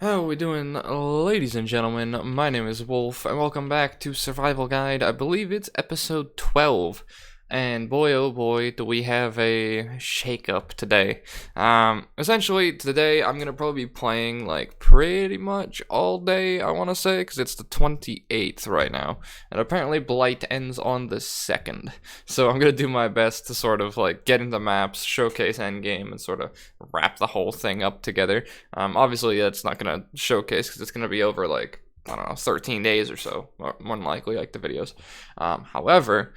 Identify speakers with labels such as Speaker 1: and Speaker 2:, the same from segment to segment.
Speaker 1: How we doing, ladies and gentlemen? My name is Wolf, and welcome back to Survival Guide. I believe it's episode 12. And boy, oh boy, do we have a shake-up today. Essentially, today I'm gonna probably be playing, like, pretty much all day, I wanna say, because it's the 28th right now. And apparently Blight ends on the 2nd. So I'm gonna do my best to sort of, like, get into maps, showcase Endgame, and sort of wrap the whole thing up together. Obviously, that's not going to showcase because it's going to be over, like, I don't know, 13 days or so, more than likely, like the videos. However,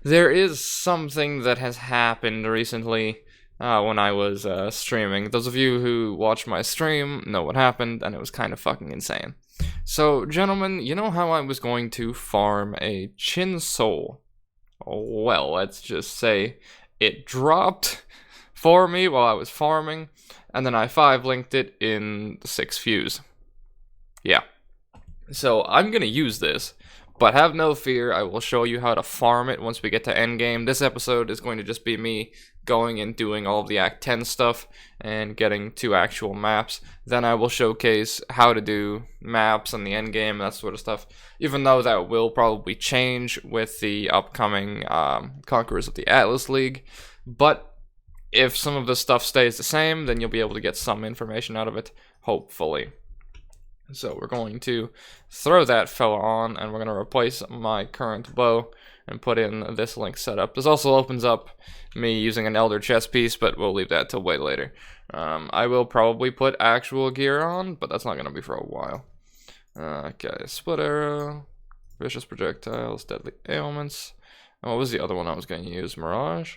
Speaker 1: there is something that has happened recently when I was streaming. Those of you who watch my stream know what happened, and it was kind of fucking insane. So, gentlemen, you know how I was going to farm a chin soul? Well, let's just say it dropped for me while I was farming, and then I 5-linked it in 6 views. Yeah. So I'm gonna use this, but have no fear, I will show you how to farm it once we get to endgame. This episode is going to just be me going and doing all of the Act 10 stuff and getting to actual maps. Then I will showcase how to do maps and the endgame and that sort of stuff, even though that will probably change with the upcoming Conquerors of the Atlas League. But if some of the stuff stays the same, then you'll be able to get some information out of it, hopefully. So we're going to throw that fella on, and we're going to replace my current bow and put in this link setup. This also opens up me using an Elder chest piece, but we'll leave that till way later. I will probably put actual gear on, but that's not going to be for a while. Okay, split arrow, vicious projectiles, deadly ailments. And what was the other one I was going to use? Mirage?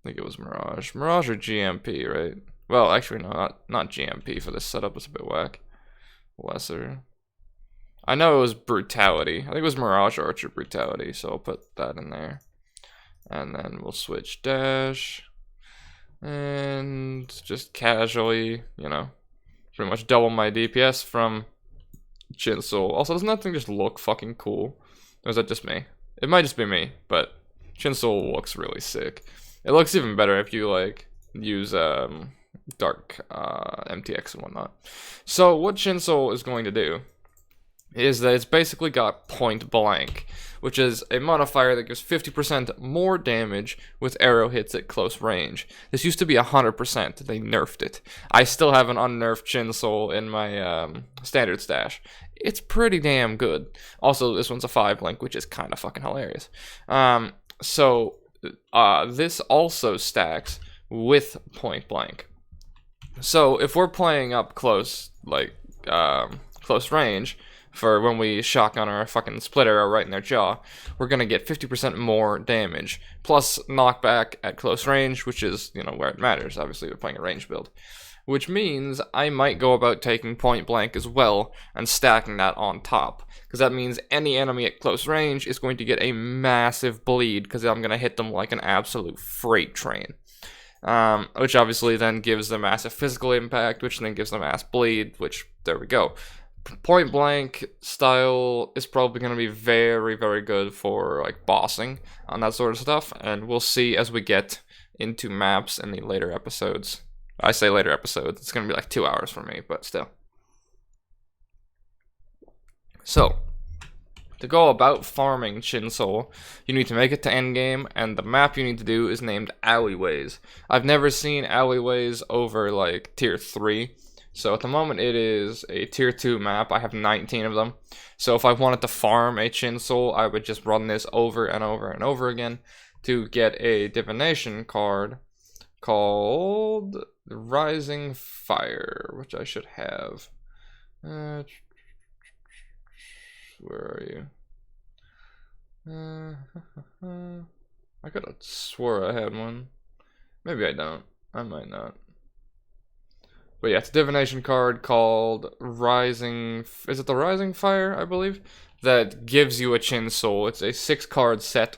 Speaker 1: I think it was Mirage. Mirage or GMP, right? Well, actually, no, not GMP for this setup. It's a bit whack. Lesser. I know it was Brutality. I think it was Mirage or Archer Brutality, so I'll put that in there. And then we'll switch Dash. And just casually, you know, pretty much double my DPS from Chin Soul. Also, doesn't that thing just look fucking cool? Or is that just me? It might just be me, but Chin Soul looks really sick. It looks even better if you, like, use dark MTX and whatnot. So what Chin Soul is going to do is that it's basically got point blank, which is a modifier that gives 50% more damage with arrow hits at close range. This used to be 100%. They nerfed it. I still have an unnerfed Chin Soul in my standard stash. It's pretty damn good. Also, this one's a 5-link, which is kind of fucking hilarious. This also stacks with point blank. So if we're playing up close, like close range, for when we shotgun our fucking split arrow right in their jaw, we're gonna get 50% more damage, plus knockback at close range, which is, you know, where it matters. Obviously, we're playing a range build, which means I might go about taking point blank as well and stacking that on top, because that means any enemy at close range is going to get a massive bleed, because I'm gonna hit them like an absolute freight train. Which obviously then gives them massive physical impact, which then gives them mass bleed, which, there we go. Point blank style is probably going to be very, very good for, like, bossing on that sort of stuff, and we'll see as we get into maps in the later episodes. I say later episodes, it's going to be like 2 hours for me, but still. So, to go about farming Chin Soul, you need to make it to endgame, and the map you need to do is named Alleyways. I've never seen Alleyways over, like, tier 3, so at the moment it is a tier 2 map. I have 19 of them, so if I wanted to farm a Chin Soul, I would just run this over and over and over again to get a divination card called Rising Fire, which I should have. Where are you? I could have swore I had one. Maybe I don't. I might not. But yeah, it's a divination card called Rising... Is it the Rising Fire, I believe? That gives you a Chin Soul. It's a 6-card set.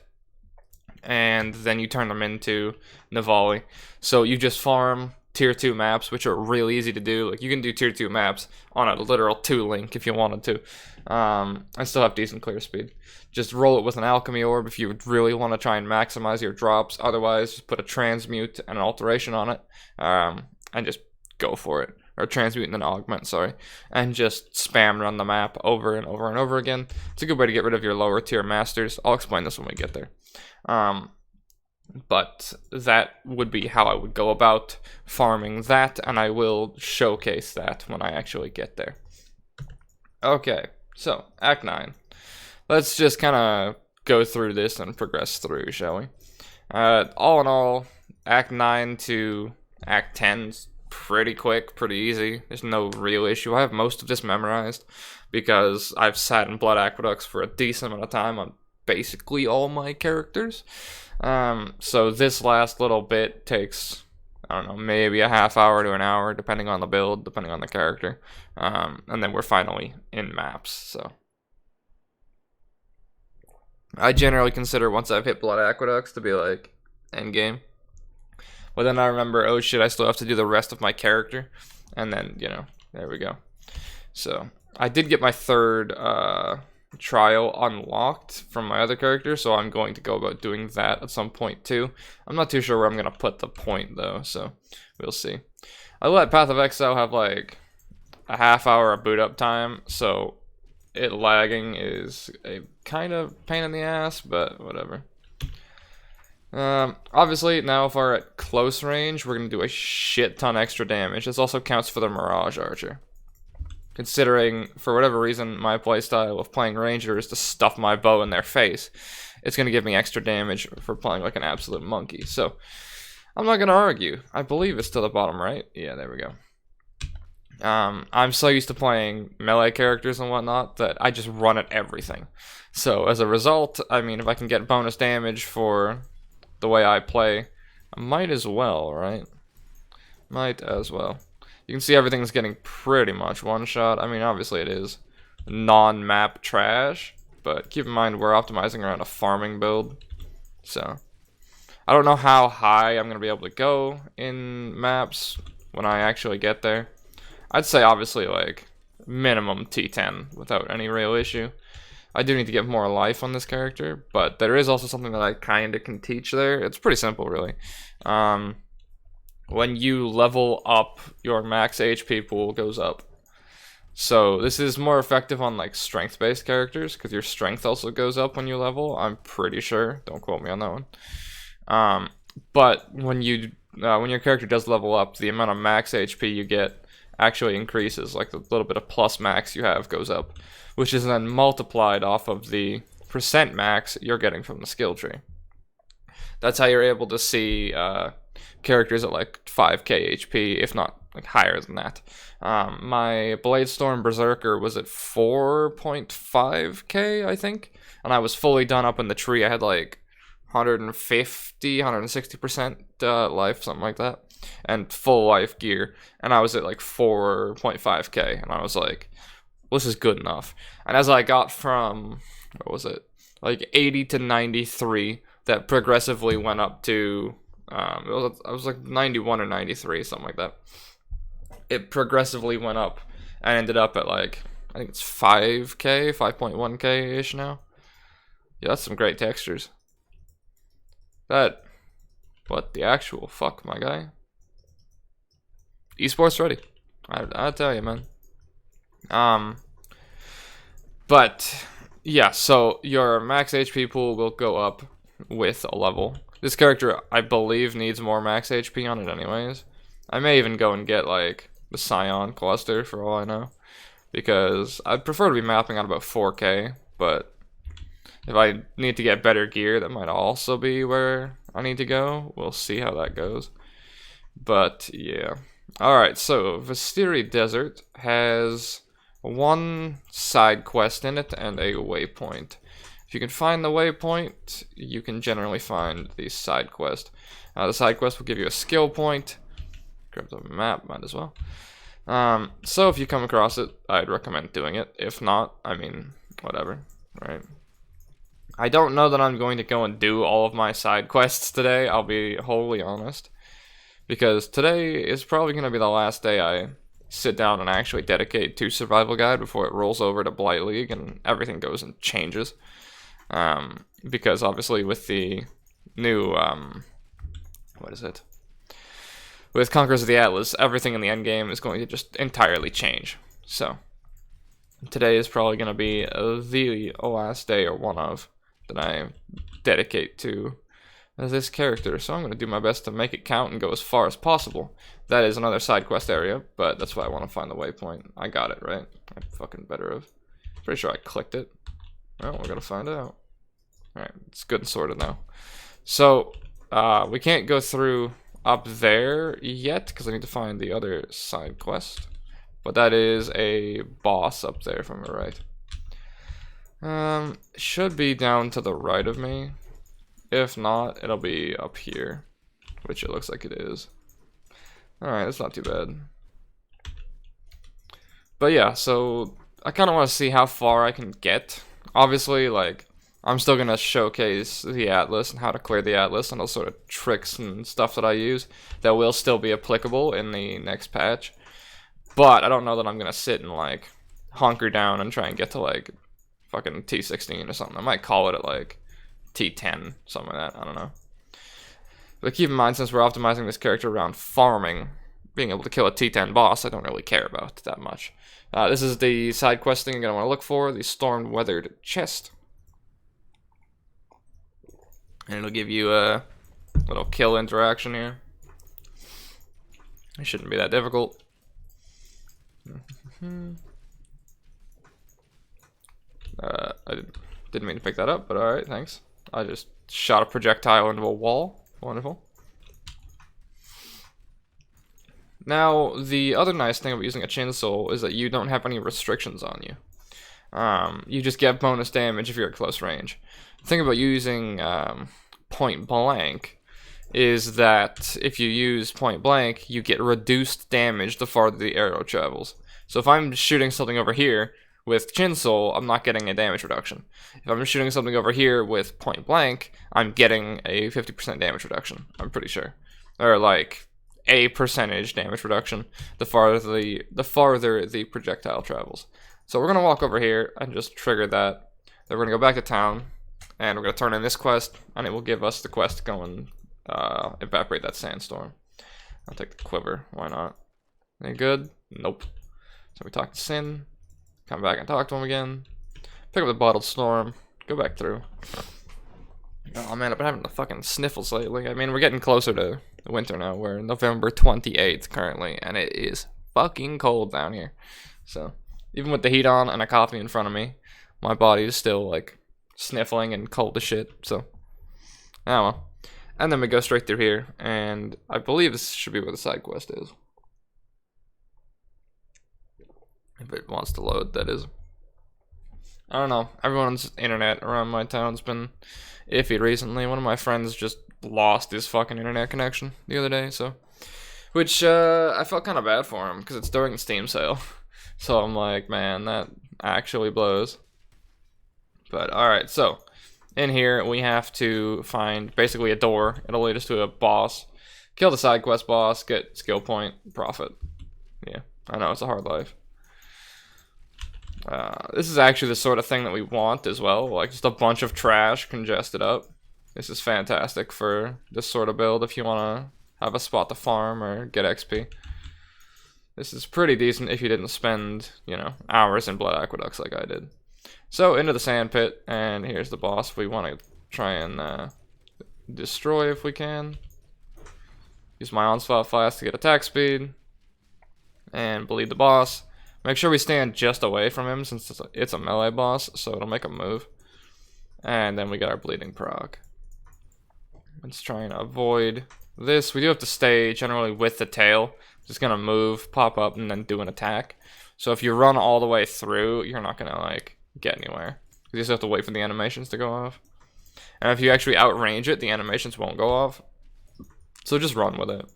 Speaker 1: And then you turn them into Navali. So you just farm tier 2 maps, which are really easy to do. Like, you can do tier 2 maps on a literal 2-link if you wanted to. I still have decent clear speed. Just roll it with an alchemy orb if you really want to try and maximize your drops. Otherwise, just put a transmute and an alteration on it, and just go for it. or transmute and then augment, sorry, and just spam run the map over and over and over again. It's a good way to get rid of your lower tier masters. I'll explain this when we get there. But that would be how I would go about farming that, and I will showcase that when I actually get there. Okay, so Act 9. Let's just kind of go through this and progress through, shall we? All in all, Act 9 to Act 10's pretty quick, pretty easy. There's no real issue. I have most of this memorized because I've sat in Blood Aqueducts for a decent amount of time on basically all my characters. So this last little bit takes, I don't know, maybe a half hour to an hour, depending on the build, depending on the character. And then we're finally in maps, so. I generally consider once I've hit Blood Aqueducts to be like endgame. But then I remember, oh shit, I still have to do the rest of my character. And then, you know, there we go. So, I did get my third trial unlocked from my other character, so I'm going to go about doing that at some point too. I'm not too sure where I'm going to put the point though, so we'll see. I let Path of Exile have like a half hour of boot up time, so it lagging is a kind of pain in the ass, but whatever. Obviously, now if we're at close range, we're going to do a shit ton extra damage. This also counts for the Mirage Archer. Considering, for whatever reason, my playstyle of playing Ranger is to stuff my bow in their face, it's going to give me extra damage for playing like an absolute monkey. So, I'm not going to argue. I believe it's to the bottom right. Yeah, there we go. I'm so used to playing melee characters and whatnot that I just run at everything. So as a result, I mean, if I can get bonus damage for the way I play, I might as well, right? Might as well. You can see everything's getting pretty much one shot. I mean, obviously it is non-map trash, but keep in mind we're optimizing around a farming build. So I don't know how high I'm going to be able to go in maps when I actually get there. I'd say obviously like minimum T10 without any real issue. I do need to get more life on this character, but there is also something that I kind of can teach there. It's pretty simple, really. When you level up, your max HP pool goes up. So this is more effective on like strength-based characters because your strength also goes up when you level. I'm pretty sure. Don't quote me on that one. But when your character does level up, the amount of max HP you get actually increases, like the little bit of plus max you have goes up, which is then multiplied off of the percent max you're getting from the skill tree. That's how you're able to see characters at like 5k HP, if not like higher than that. My Bladestorm Berserker was at 4.5k, I think, and I was fully done up in the tree. I had like 150, 160% life, something like that, and full life gear, and I was at like 4.5k, and I was like, well, this is good enough. And as I got from, what was it, like 80 to 93, that progressively went up to, I was like 91 or 93, something like that. It progressively went up and ended up at like, I think it's 5k, 5.1k-ish now. Yeah, that's some great textures. That, what the actual fuck, my guy? Esports ready. I'll tell you, man. But yeah, so your max HP pool will go up with a level. This character, I believe, needs more max HP on it anyways. I may even go and get like the Scion cluster for all I know, because I'd prefer to be mapping on about 4k, but if I need to get better gear, that might also be where I need to go. We'll see how that goes. But yeah. Alright, so Vistiri Desert has one side quest in it and a waypoint. If you can find the waypoint, you can generally find the side quest. The side quest will give you a skill point. Grab the map, might as well. So if you come across it, I'd recommend doing it. If not, I mean, whatever, right? I don't know that I'm going to go and do all of my side quests today, I'll be wholly honest. Because today is probably going to be the last day I sit down and actually dedicate to Survival Guide before it rolls over to Blight League and everything goes and changes. Because obviously with the new, what is it? with Conquerors of the Atlas, everything in the endgame is going to just entirely change. So, today is probably going to be the last day, or one of, that I dedicate to this character. So I'm going to do my best to make it count and go as far as possible. That is another side quest area, but that's why I want to find the waypoint. I got it, right? I fucking better have. Pretty sure I clicked it. Well, we're going to find out. Alright, it's good and sorted now. So, we can't go through up there yet, because I need to find the other side quest. But that is a boss up there from the right. Should be down to the right of me. If not, it'll be up here, which it looks like it is. Alright, that's not too bad. But yeah, so I kind of want to see how far I can get. Obviously, like, I'm still going to showcase the Atlas and how to clear the Atlas and all sort of tricks and stuff that I use that will still be applicable in the next patch. But I don't know that I'm going to sit and, like, hunker down and try and get to, like, fucking T16 or something. I might call it at, like, T10, something like that. I don't know. But keep in mind, since we're optimizing this character around farming, being able to kill a T10 boss, I don't really care about that much. This is the side quest thing you're going to want to look for, the Storm-Weathered Chest. And it'll give you a little kill interaction here. It shouldn't be that difficult. I didn't mean to pick that up, but alright, thanks. I just shot a projectile into a wall. Wonderful. Now, the other nice thing about using a chainsaw is that you don't have any restrictions on you. You just get bonus damage if you're at close range. The thing about using point blank is that if you use point blank, you get reduced damage the farther the arrow travels. So if I'm shooting something over here with Chinsoul, I'm not getting a damage reduction. If I'm shooting something over here with point blank, I'm getting a 50% damage reduction, I'm pretty sure. Or like a percentage damage reduction the farther the projectile travels. So we're going to walk over here and just trigger that. Then we're going to go back to town, and we're going to turn in this quest, and it will give us the quest to go and evaporate that sandstorm. I'll take the quiver, why not? Any good? Nope. So we talk to Sin, come back and talk to him again, pick up the bottled storm, go back through. Oh man, I've been having the fucking sniffles lately. I mean, we're getting closer to winter now. We're November 28th currently, and it is fucking cold down here. So, even with the heat on and a coffee in front of me, my body is still, like, sniffling and cold as shit, so. Oh well. And then we go straight through here, and I believe this should be where the side quest is. If it wants to load, that is. I don't know. Everyone's internet around my town's been iffy recently. One of my friends just lost his fucking internet connection the other day, so. Which, I felt kind of bad for him, because it's during the Steam sale. So I'm like, man, that actually blows. But, alright, so. In here, we have to find basically a door. It'll lead us to a boss. Kill the side quest boss, get skill point, profit. Yeah, I know, it's a hard life. This is actually the sort of thing that we want as well, like just a bunch of trash congested up. This is fantastic for this sort of build if you want to have a spot to farm or get XP. This is pretty decent if you didn't spend, you know, hours in Blood Aqueducts like I did. So, into the sand pit, and here's the boss we want to try and destroy if we can. Use my Onslaught Flask to get attack speed, and bleed the boss. Make sure we stand just away from him since it's a melee boss, so it'll make him move. And then we get our bleeding proc. Let's try and avoid this. We do have to stay generally with the tail. Just gonna move, pop up, and then do an attack. So if you run all the way through, you're not gonna like get anywhere. You just have to wait for the animations to go off. And if you actually outrange it, the animations won't go off. So just run with it.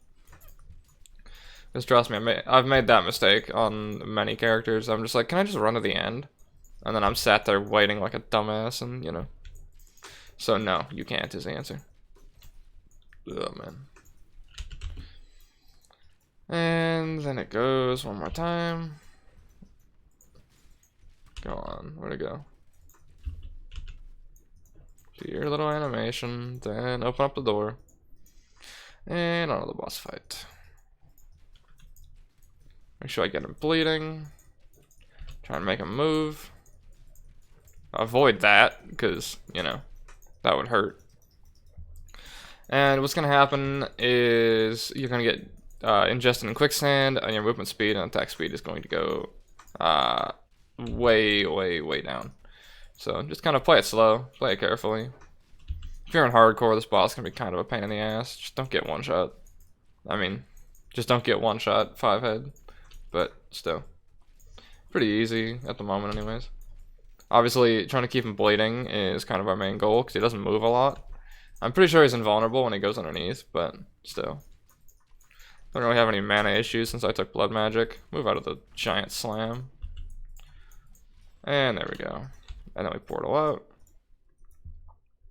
Speaker 1: Just trust me, I've made that mistake on many characters. I'm just like, can I just run to the end? And then I'm sat there waiting like a dumbass, and you know. So no, you can't is the answer. Oh man. And then it goes one more time. Go on, where'd it go? Do your little animation, then open up the door. And on to the boss fight. Make sure I get him bleeding. Try and make him move. Avoid that, because, you know, that would hurt. And what's going to happen is you're going to get ingested in quicksand, and your movement speed and attack speed is going to go way down. So just kind of play it slow, play it carefully. If you're in hardcore, this boss can be kind of a pain in the ass. Just don't get one shot. I mean, just don't get one shot, 5 head. But still, pretty easy at the moment anyways. Obviously, trying to keep him bleeding is kind of our main goal, because he doesn't move a lot. I'm pretty sure he's invulnerable when he goes underneath, but still. Don't really have any mana issues since I took blood magic. Move out of the giant slam. And there we go. And then we portal out.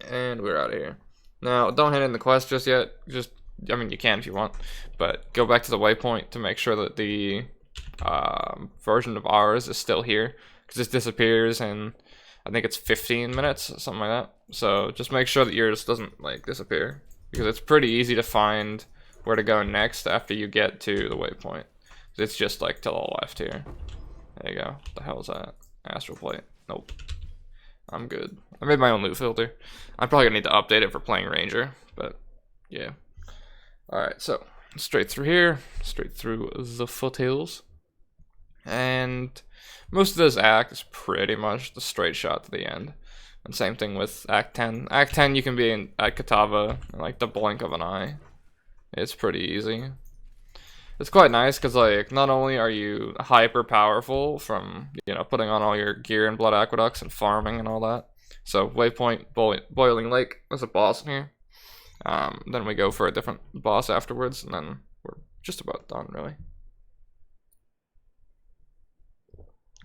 Speaker 1: And we're out of here. Now, don't hit in the quest just yet. Just, I mean, you can if you want. But go back to the waypoint to make sure that the version of ours is still here. Because this disappears in, I think it's 15 minutes, something like that. So just make sure that yours doesn't, like, disappear. Because it's pretty easy to find where to go next after you get to the waypoint. It's just, like, to the left here. There you go. What the hell is that? Astral plate. Nope. I'm good. I made my own loot filter. I'm probably gonna need to update it for playing Ranger, but yeah. Alright, so straight through here, straight through the foothills. And most of this act is pretty much the straight shot to the end. And same thing with Act 10. Act 10 you can be at Katava in like the blink of an eye. It's pretty easy. It's quite nice because, like, not only are you hyper powerful from, you know, putting on all your gear and blood aqueducts and farming and all that. So, Waypoint, Boiling Lake is a boss in here. Then we go for a different boss afterwards, and then we're just about done, really.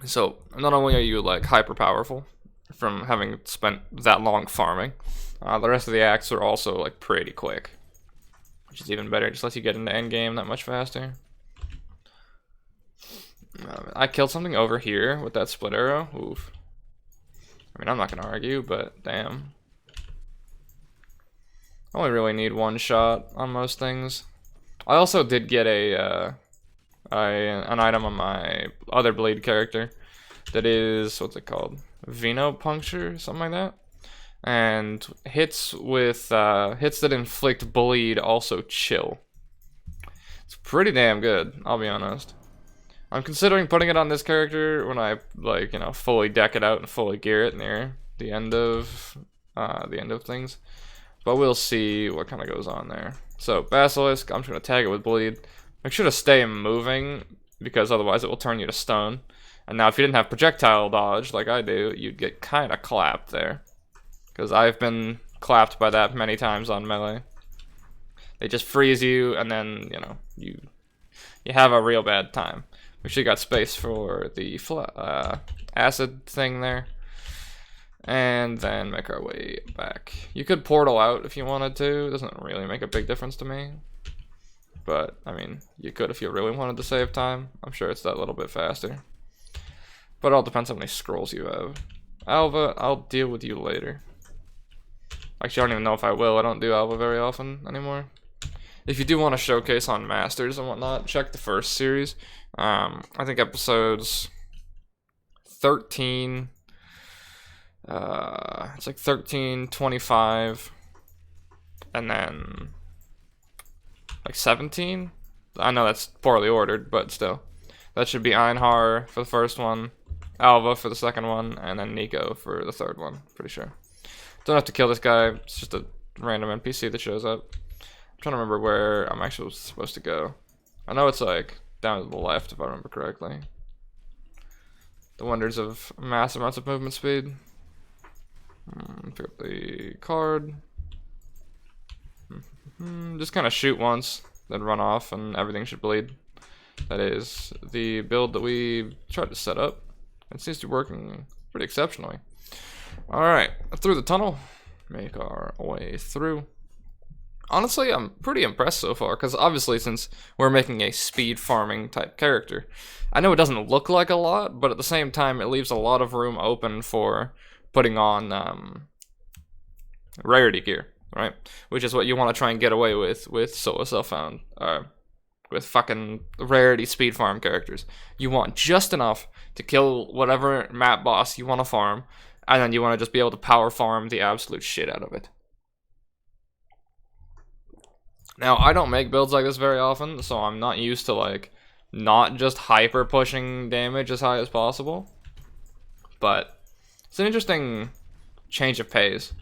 Speaker 1: So, not only are you, like, hyper powerful from having spent that long farming, the rest of the acts are also, like, pretty quick. Which is even better, just lets you get into endgame that much faster. I killed something over here with that split arrow. Oof. I mean, I'm not gonna argue, but damn. I only really need one shot on most things. I also did get an item on my other bleed character that is, what's it called? Venopuncture, something like that. And hits that inflict bleed also chill. It's pretty damn good, I'll be honest. I'm considering putting it on this character when I, like, you know, fully deck it out and fully gear it near the end of things. But we'll see what kind of goes on there. So Basilisk, I'm just gonna tag it with bleed. Make sure to stay moving because otherwise it will turn you to stone. And now if you didn't have projectile dodge like I do, you'd get kind of clapped there. Because I've been clapped by that many times on melee. They just freeze you, and then, you know, you have a real bad time. We should got space for the acid thing there. And then make our way back. You could portal out if you wanted to. It doesn't really make a big difference to me. But, I mean, you could if you really wanted to save time. I'm sure it's that little bit faster. But it all depends on how many scrolls you have. Alva, I'll deal with you later. Actually, I don't even know if I will. I don't do Alva very often anymore. If you do want to showcase on Masters and whatnot, check the first series. I think episodes 13, it's like 13, 25, and then like 17. I know that's poorly ordered, but still. That should be Einhar for the first one, Alva for the second one, and then Nico for the third one, pretty sure. Don't have to kill this guy, it's just a random NPC that shows up. I'm trying to remember where I'm actually supposed to go. I know it's like down to the left if I remember correctly. The wonders of mass amounts of movement speed. Pick up the card. Just kind of shoot once, then run off and everything should bleed. That is the build that we tried to set up. It seems to be working pretty exceptionally. Alright, through the tunnel. Make our way through. Honestly, I'm pretty impressed so far, because obviously since we're making a speed farming type character, I know it doesn't look like a lot, but at the same time it leaves a lot of room open for putting on rarity gear, right? Which is what you want to try and get away with solo self-found, with fucking rarity speed farm characters. You want just enough to kill whatever map boss you want to farm, and then you want to just be able to power farm the absolute shit out of it. Now, I don't make builds like this very often, so I'm not used to, like, not just hyper pushing damage as high as possible. But it's an interesting change of pace.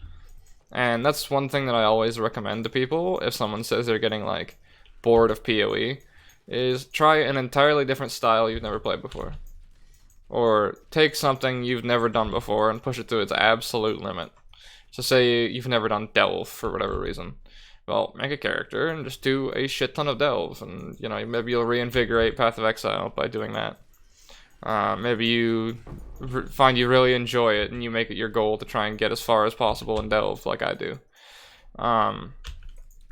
Speaker 1: And that's one thing that I always recommend to people if someone says they're getting, like, bored of PoE, is try an entirely different style you've never played before. Or take something you've never done before and push it to its absolute limit. So say you've never done Delve for whatever reason. Well, make a character and just do a shit ton of delves, and you know, maybe you'll reinvigorate Path of Exile by doing that. Maybe you find you really enjoy it and you make it your goal to try and get as far as possible in delve, like I do.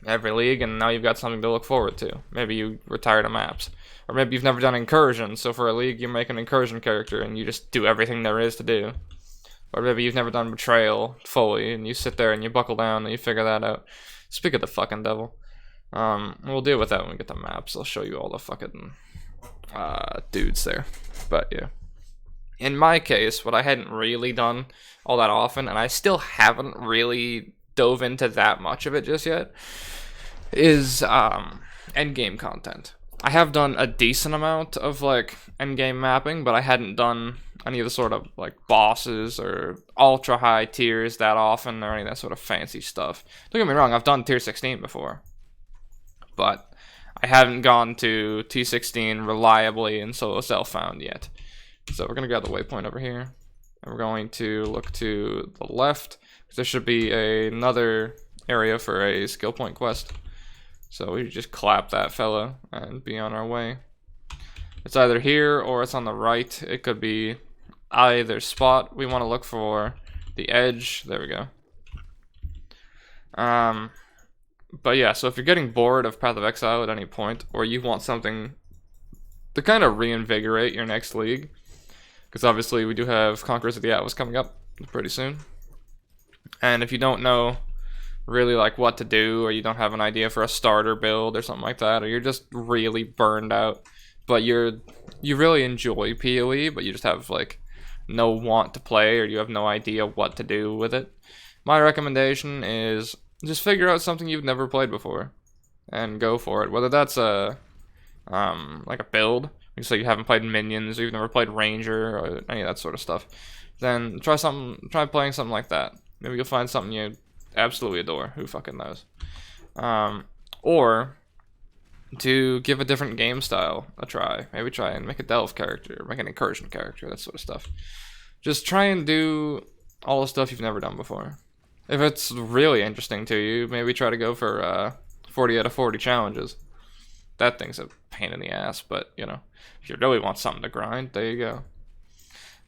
Speaker 1: Every league, and now you've got something to look forward to. Maybe you retire to maps, or maybe you've never done incursion, so for a league you make an incursion character and you just do everything there is to do. Or maybe you've never done betrayal fully and you sit there and you buckle down and you figure that out. Speak of the fucking devil. We'll deal with that when we get the maps. I'll show you all the fucking dudes there. But yeah. In my case, what I hadn't really done all that often, and I still haven't really dove into that much of it just yet, is endgame content. I have done a decent amount of like endgame mapping, but I hadn't done any of the sort of like bosses or ultra high tiers that often, or any of that sort of fancy stuff. Don't get me wrong, I've done tier 16 before, but I haven't gone to T16 reliably in solo self-found yet. So we're gonna grab the waypoint over here, and we're going to look to the left. There should be another area for a skill point quest. So we just clap that fella and be on our way. It's either here or it's on the right. It could be either spot. We want to look for the edge. There we go. But yeah, so if you're getting bored of Path of Exile at any point, or you want something to kind of reinvigorate your next league, because obviously we do have Conquerors of the Atlas coming up pretty soon. And if you don't know really like what to do, or you don't have an idea for a starter build or something like that, or you're just really burned out, but you really enjoy PoE, but you just have like no want to play, or you have no idea what to do with it, my recommendation is just figure out something you've never played before and go for it. Whether that's a like a build, so you haven't played minions, or you've never played ranger, or any of that sort of stuff, then try playing something like that. Maybe you'll find something you absolutely adore. Who fucking knows? Or to give a different game style a try. Maybe try and make a delve character, or make an incursion character, that sort of stuff. Just try and do all the stuff you've never done before. If it's really interesting to you, maybe try to go for 40 out of 40 challenges. That thing's a pain in the ass, but you know, if you really want something to grind, there you go.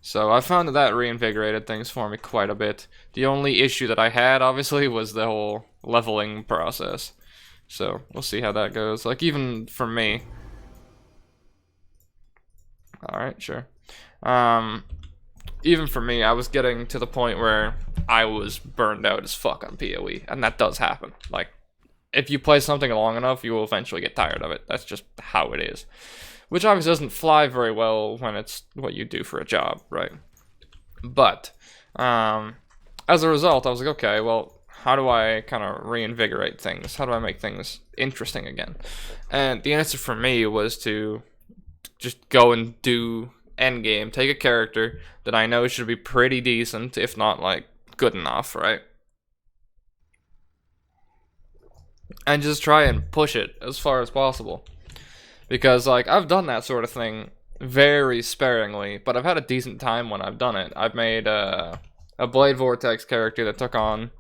Speaker 1: So I found that reinvigorated things for me quite a bit. The only issue that I had, obviously, was the whole leveling process. So we'll see how that goes. Like, even for me. Alright, sure. Even for me, I was getting to the point where I was burned out as fuck on PoE. And that does happen. Like, if you play something long enough, you will eventually get tired of it. That's just how it is. Which obviously doesn't fly very well when it's what you do for a job, right? But, as a result, I was like, okay, well, how do I kind of reinvigorate things? How do I make things interesting again? And the answer for me was to just go and do endgame, take a character that I know should be pretty decent, if not, like, good enough, right? And just try and push it as far as possible. Because, like, I've done that sort of thing very sparingly, but I've had a decent time when I've done it. I've made a Blade Vortex character that took on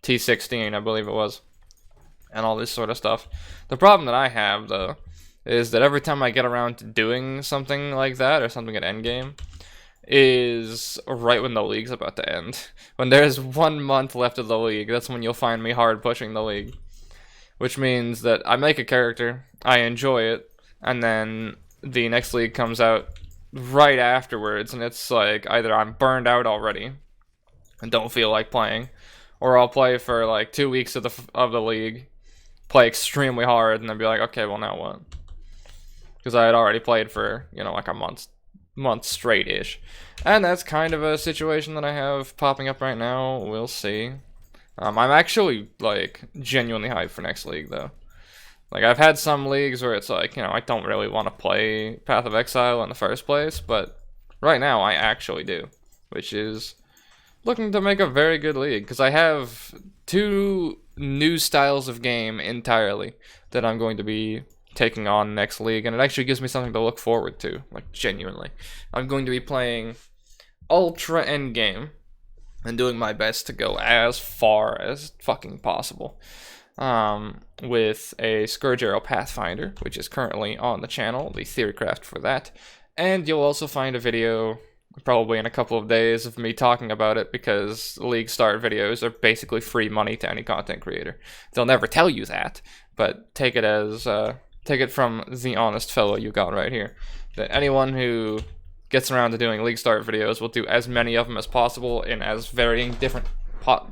Speaker 1: T16, I believe it was, and all this sort of stuff. The problem that I have, though, is that every time I get around to doing something like that, or something at endgame, is right when the league's about to end. When there's 1 month left of the league, that's when you'll find me hard pushing the league. Which means that I make a character, I enjoy it, and then the next league comes out right afterwards, and it's like either I'm burned out already and don't feel like playing, or I'll play for like 2 weeks of the league, play extremely hard, and then be like, okay, well now what? because I had already played for, you know, like a month straight-ish. And that's kind of a situation that I have popping up right now. We'll see. I'm actually, like, genuinely hyped for next league, though. Like, I've had some leagues where it's like, you know, I don't really want to play Path of Exile in the first place, but right now I actually do, which is looking to make a very good league, because I have 2 new styles of game entirely that I'm going to be taking on next league, and it actually gives me something to look forward to, like, genuinely. I'm going to be playing Ultra Endgame and doing my best to go as far as fucking possible. With a Scourge Arrow Pathfinder, which is currently on the channel, the Theorycraft for that. And you'll also find a video, probably in a couple of days, of me talking about it, because League Start videos are basically free money to any content creator. They'll never tell you that, but take it as, take it from the honest fellow you got right here. That anyone who gets around to doing League Start videos will do as many of them as possible in as varying different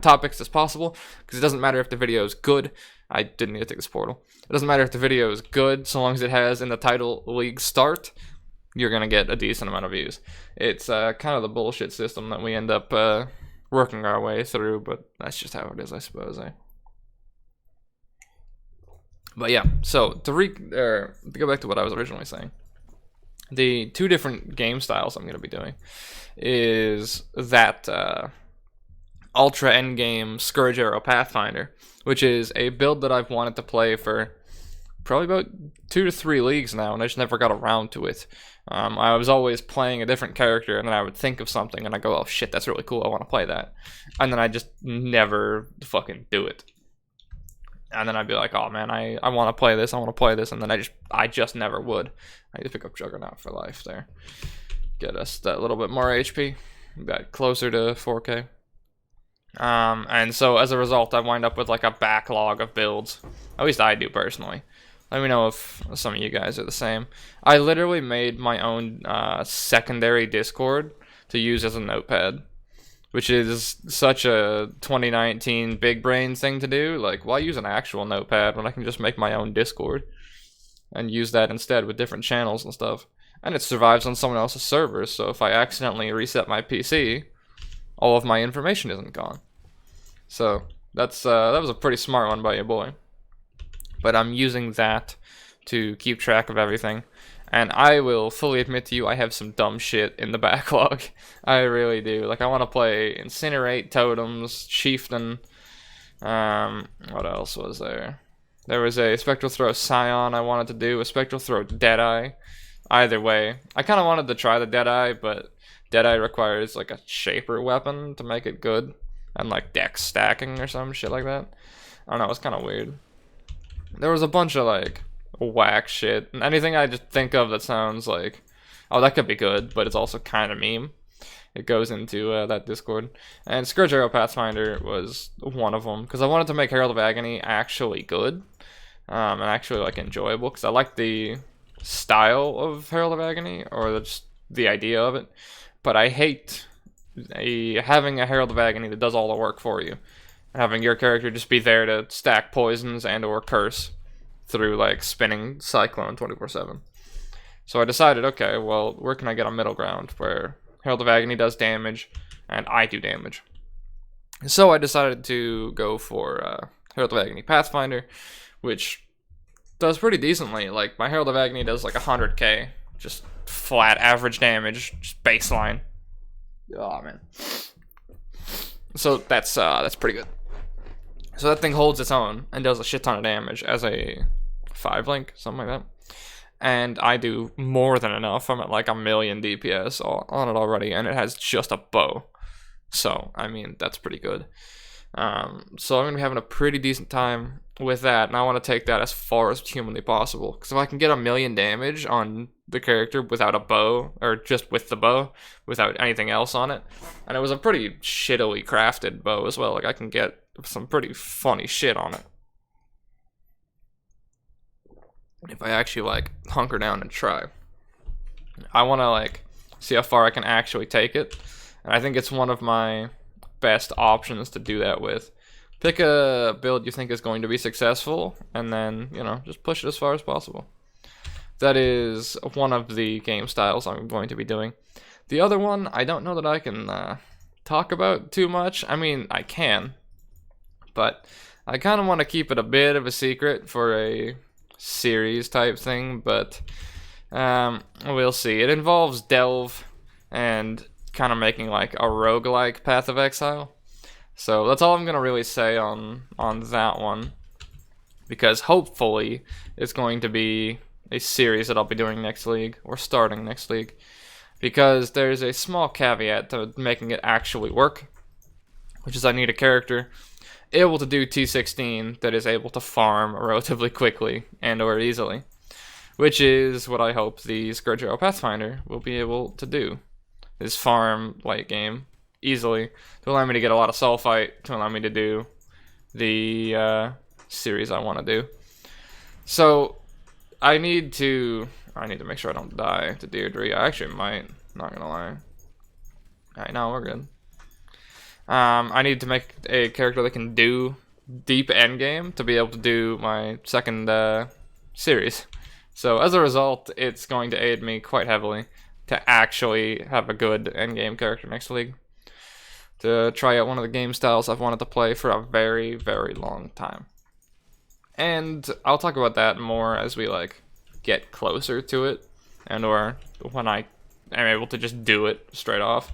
Speaker 1: topics as possible, because it doesn't matter if the video is good. I didn't need to take this portal. It doesn't matter if the video is good, so long as it has in the title League Start, you're gonna get a decent amount of views. It's kind of the bullshit system that we end up working our way through, but that's just how it is, I suppose. But yeah, so to go back to what I was originally saying, the 2 different game styles I'm gonna be doing is that Ultra Endgame Scourge Arrow Pathfinder, which is a build that I've wanted to play for probably about 2 to 3 leagues now, and I just never got around to it. I was always playing a different character, and then I would think of something, and I go, oh shit, that's really cool, I want to play that. And then I just never fucking do it. And then I'd be like, oh man, I want to play this, and then I just never would. I need to pick up Juggernaut for life there. Get us that little bit more HP, got closer to 4K. And so as a result, I wind up with like a backlog of builds. At least I do personally. Let me know if some of you guys are the same. I literally made my own secondary Discord to use as a notepad, which is such a 2019 big brain thing to do. Like, why use an actual notepad when I can just make my own Discord and use that instead with different channels and stuff? And it survives on someone else's servers, so if I accidentally reset my PC, all of my information isn't gone. So that was a pretty smart one by your boy. But I'm using that to keep track of everything. And I will fully admit to you, I have some dumb shit in the backlog. I really do. Like, I want to play Incinerate, Totems, Chieftain. What else was there? There was a Spectral Throw Scion I wanted to do, a Spectral Throw Deadeye. Either way, I kind of wanted to try the Deadeye, but Deadeye requires like a Shaper weapon to make it good, and like dex stacking or some shit like that. I don't know, it's kind of weird. There was a bunch of like whack shit, and anything I just think of that sounds like, oh, that could be good, but it's also kind of meme. It goes into that Discord. And Scourge Arrow Pathfinder was one of them, because I wanted to make Herald of Agony actually good, and actually like enjoyable, because I like the style of Herald of Agony, or just the idea of it, but I hate having a Herald of Agony that does all the work for you, having your character just be there to stack poisons and or curse through like spinning Cyclone 24/7. So I decided, okay, well, where can I get a middle ground where Herald of Agony does damage and I do damage? So I decided to go for Herald of Agony Pathfinder, which does pretty decently. Like, my Herald of Agony does like 100k, just flat average damage, just baseline. Oh man. So that's pretty good. So that thing holds its own and does a shit ton of damage as a 5-link, something like that. And I do more than enough. I'm at like 1,000,000 DPS on it already, and it has just a bow. So, I mean, that's pretty good. So I'm going to be having a pretty decent time with that, and I want to take that as far as humanly possible. Because if I can get 1,000,000 damage on the character without a bow, or just with the bow, without anything else on it, and it was a pretty shittily crafted bow as well, like I can get some pretty funny shit on it. If I actually like hunker down and try. I want to like see how far I can actually take it, and I think it's one of my best options to do that with. Pick a build you think is going to be successful, and then, you know, just push it as far as possible. That is one of the game styles I'm going to be doing. The other one, I don't know that I can talk about too much. I mean, I can, but I kind of want to keep it a bit of a secret for a series type thing, but we'll see. It involves Delve and kind of making like a roguelike Path of Exile. So that's all I'm going to really say on that one, because hopefully it's going to be a series that I'll be doing next league, or starting next league, because there's a small caveat to making it actually work, which is I need a character able to do T16 that is able to farm relatively quickly and or easily, which is what I hope the Scourge Pathfinder will be able to do, is farm late game easily to allow me to get a lot of soul fight, to allow me to do the series I want to do. So I need to make sure I don't die to Deirdre. I actually might, not gonna lie. Alright, no, we're good. I need to make a character that can do deep endgame to be able to do my second series. So as a result, it's going to aid me quite heavily to actually have a good endgame character next league, to try out one of the game styles I've wanted to play for a very, very long time. And I'll talk about that more as we like get closer to it, and or when I am able to just do it straight off.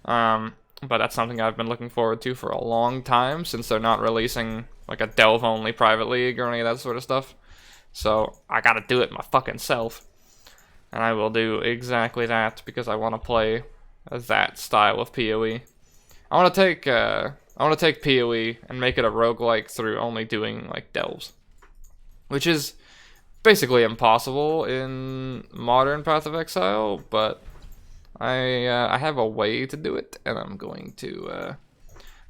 Speaker 1: But that's something I've been looking forward to for a long time, since they're not releasing like a delve only private league or any of that sort of stuff. So I gotta do it my fucking self, and I will do exactly that because I want to play that style of PoE. I want to take PoE and make it a roguelike through only doing like delves, which is basically impossible in modern Path of Exile, but I have a way to do it, and I'm going to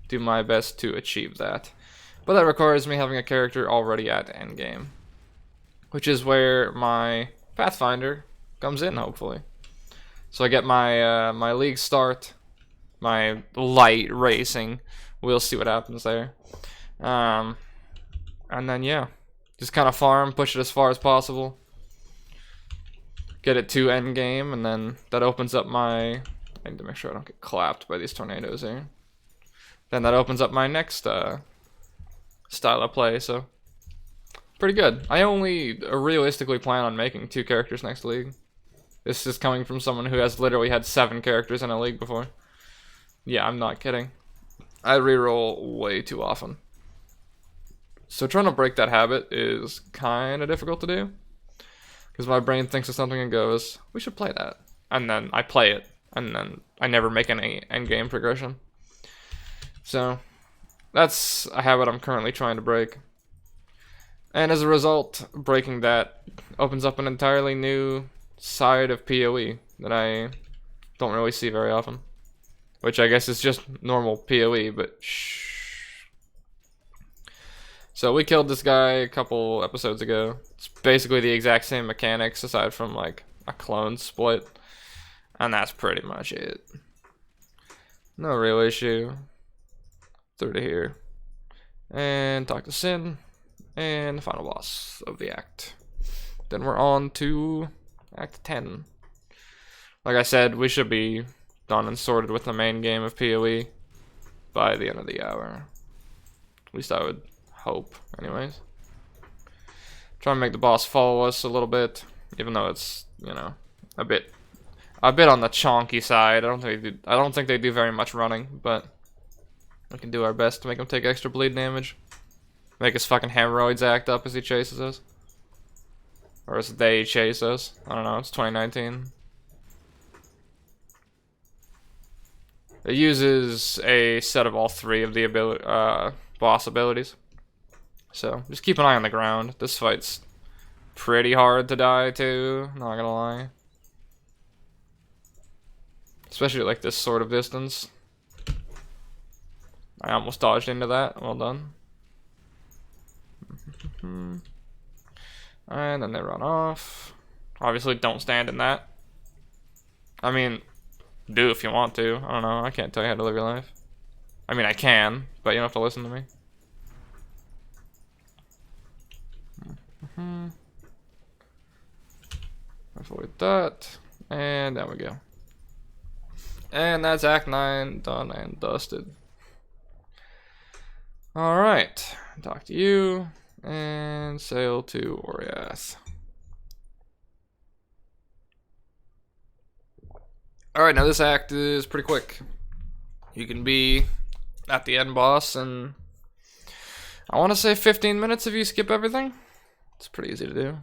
Speaker 1: do my best to achieve that. But that requires me having a character already at endgame, which is where my Pathfinder comes in, hopefully. So I get my my league start, my light racing. We'll see what happens there. And then yeah, just kind of farm, push it as far as possible, get it to end game, and then that opens up my. I need to make sure I don't get clapped by these tornadoes here. Then that opens up my next style of play. So pretty good. I only realistically plan on making 2 characters next league. This is coming from someone who has literally had 7 characters in a league before. Yeah, I'm not kidding. I reroll way too often. So trying to break that habit is kind of difficult to do, because my brain thinks of something and goes, we should play that. And then I play it, and then I never make any endgame progression. So that's a habit I'm currently trying to break. And as a result, breaking that opens up an entirely new side of PoE that I don't really see very often. Which I guess is just normal PoE, but shh. So we killed this guy a couple episodes ago. It's basically the exact same mechanics aside from like a clone split. And that's pretty much it. No real issue. Through to here. And talk to Sin. And the final boss of the act. Then we're on to Act 10. Like I said, we should be done and sorted with the main game of PoE by the end of the hour. At least I would hope, anyways. Try and make the boss follow us a little bit, even though it's, you know, a bit on the chonky side. I don't think they do very much running, but we can do our best to make him take extra bleed damage. Make his fucking hemorrhoids act up as he chases us. Or as they chase us. I don't know, it's 2019. It uses a set of all 3 of the boss abilities. So, just keep an eye on the ground. This fight's pretty hard to die to, not gonna lie. Especially at like this sort of distance. I almost dodged into that, well done. And then they run off. Obviously don't stand in that. I mean, do if you want to. I don't know. I can't tell you how to live your life. I mean, I can, but you don't have to listen to me. Avoid that. And there we go. And that's Act 9 done and dusted. Alright. Talk to you. And sail to Oriath. Alright, now this act is pretty quick. You can be at the end boss in, I want to say 15 minutes if you skip everything. It's pretty easy to do.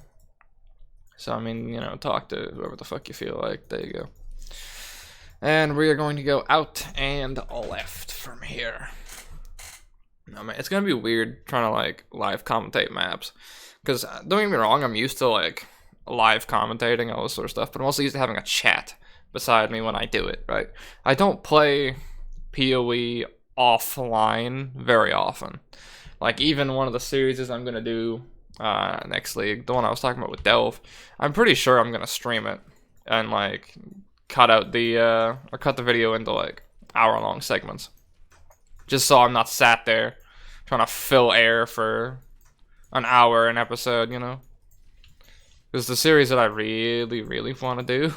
Speaker 1: So, I mean, you know, talk to whoever the fuck you feel like. There you go. And we are going to go out and left from here. No, man, it's going to be weird trying to, like, live commentate maps. Because, don't get me wrong, I'm used to, like, live commentating, all this sort of stuff. But I'm also used to having a chat beside me when I do it, right? I don't play PoE offline very often. Like, even one of the series I'm going to do next league, the one I was talking about with Delve, I'm pretty sure I'm going to stream it and, like, cut out the, or cut the video into, like, hour-long segments. Just so I'm not sat there trying to fill air for an hour an episode, you know? Because the series that I really, really want to do,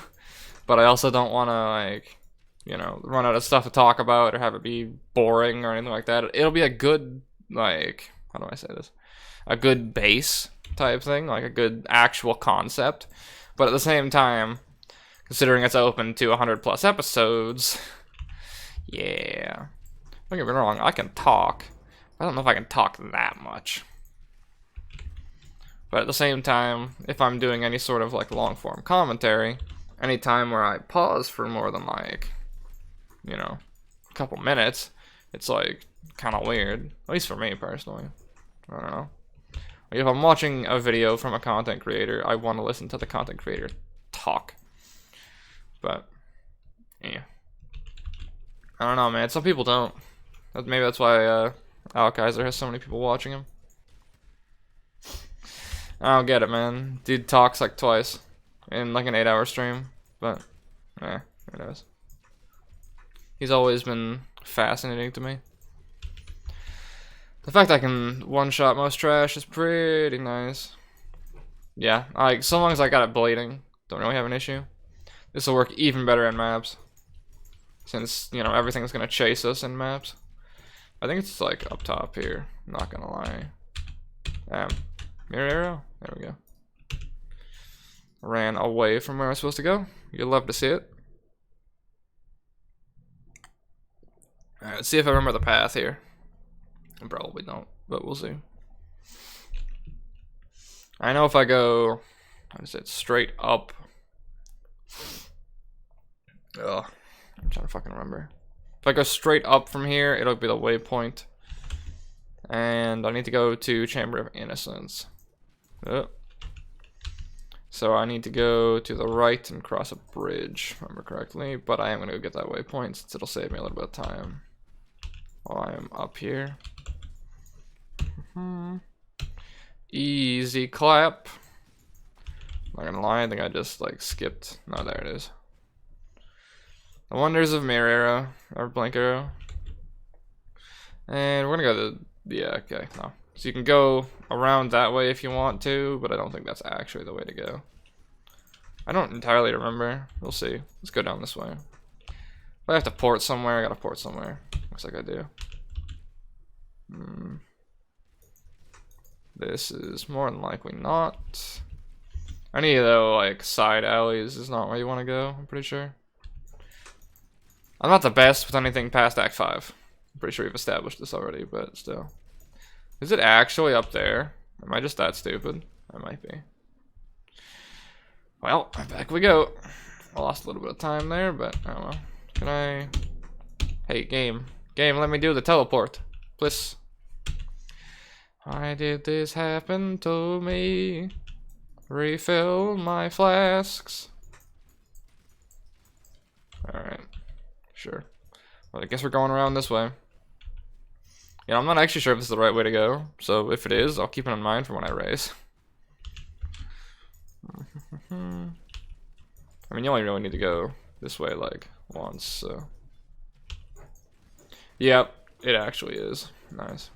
Speaker 1: but I also don't want to, like, you know, run out of stuff to talk about or have it be boring or anything like that. It'll be a good, like, how do I say this? A good base type thing, like a good actual concept. But at the same time, considering it's open to 100 plus episodes, yeah. Don't get me wrong, I can talk. I don't know if I can talk that much. But at the same time, if I'm doing any sort of like long form commentary, any time where I pause for more than like, you know, a couple minutes, it's like kind of weird. At least for me personally. I don't know. Like if I'm watching a video from a content creator, I want to listen to the content creator talk. But yeah, I don't know, man. Some people don't. Maybe that's why Alkaiser has so many people watching him. I don't get it, man. Dude talks like twice in like an 8-hour stream, but who knows. He's always been fascinating to me. The fact I can one-shot most trash is pretty nice. Yeah, like so long as I got it bleeding, don't really have an issue. This will work even better in maps, since you know everything's gonna chase us in maps. I think it's like up top here. I'm not gonna lie. Mirror arrow. There we go. Ran away from where I was supposed to go. You'd love to see it. Alright, let's see if I remember the path here. I probably don't, but we'll see. I know if I go, what is it, straight up. Ugh, I'm trying to fucking remember. If I go straight up from here, it'll be the waypoint. And I need to go to Chamber of Innocence. Oh. So I need to go to the right and cross a bridge, if I remember correctly. But I am going to go get that waypoint since it'll save me a little bit of time while I'm up here. Easy clap. Not gonna lie, I think I just like skipped. No, there it is. The wonders of mirror arrow or blink arrow. And we're gonna go to yeah, okay, no. So you can go around that way if you want to, but I don't think that's actually the way to go. I don't entirely remember. We'll see. Let's go down this way. If I have to port somewhere, I gotta port somewhere. Looks like I do. This is more than likely not. Any of the like side alleys is not where you want to go, I'm pretty sure. I'm not the best with anything past Act 5. I'm pretty sure we've established this already, but still. Is it actually up there? Am I just that stupid? I might be. Well, back we go. I lost a little bit of time there, but I don't know. Can I... Hey, game. Game, let me do the teleport. Please. Why did this happen to me? Refill my flasks. Alright. Sure. Well, I guess we're going around this way. Yeah, I'm not actually sure if this is the right way to go, so if it is, I'll keep it in mind for when I race. I mean, you only really need to go this way, like, once, so... Yep, it actually is. Nice.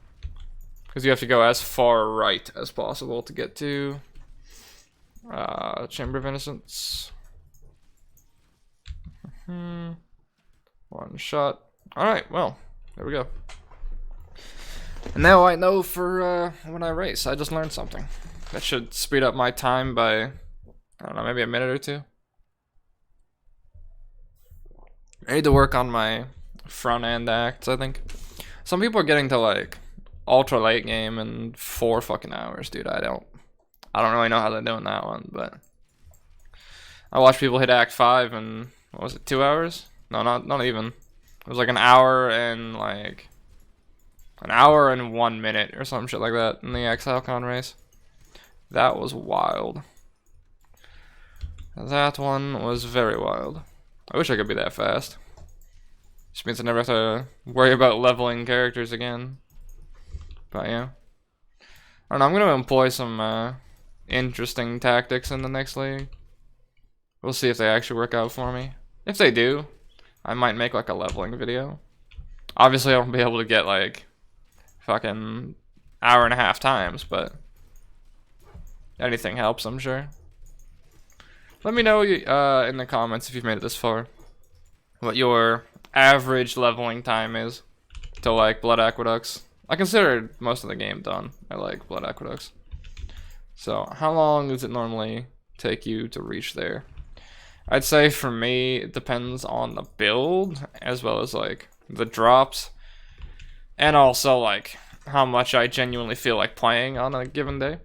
Speaker 1: Because you have to go as far right as possible to get to Chamber of Innocence. One shot. Alright, well, there we go. And now I know for when I race, I just learned something. That should speed up my time by, I don't know, maybe a minute or two. I need to work on my front end acts, I think. Some people are getting to like ultra late game in 4 fucking hours, dude. I don't really know how they're doing that one, but I watched people hit Act 5 in, what was it, 2 hours? No, not even. It was like an hour and 1 minute or some shit like that in the ExileCon race. That was wild. That one was very wild. I wish I could be that fast. Just means I never have to worry about leveling characters again. But yeah. I don't know, I'm gonna employ some interesting tactics in the next league. We'll see if they actually work out for me. If they do, I might make like a leveling video. Obviously I won't be able to get like fucking hour and a half times, but anything helps, I'm sure. Let me know in the comments if you've made it this far what your average leveling time is to like Blood Aqueducts. I consider most of the game done. I like Blood Aqueducts. So how long does it normally take you to reach there? I'd say for me it depends on the build as well as like the drops and also like how much I genuinely feel like playing on a given day.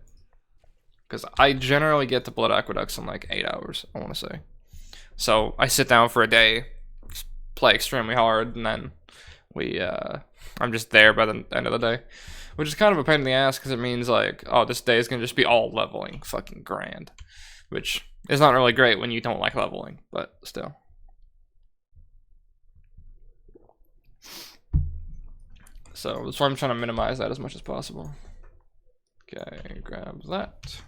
Speaker 1: Because I generally get to Blood Aqueducts in like 8 hours, I want to say. So I sit down for a day, play extremely hard, and then I'm just there by the end of the day. Which is kind of a pain in the ass because it means like, oh, this day is going to just be all leveling. Fucking grand. Which is not really great when you don't like leveling, but still. So that's why I'm trying to minimize that as much as possible. Okay, grab that.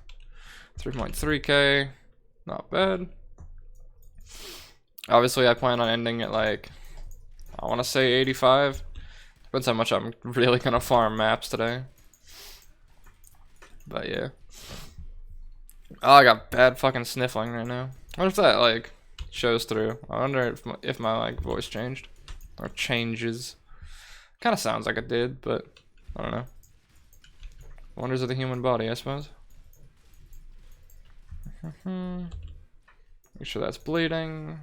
Speaker 1: 3.3k, not bad. Obviously, I plan on ending at like, I want to say 85. Depends how much I'm really gonna farm maps today. But yeah. Oh, I got bad fucking sniffling right now. I wonder if that like shows through. I wonder if my like voice changed or changes. Kind of sounds like it did, but I don't know. Wonders of the human body, I suppose. Make sure that's bleeding.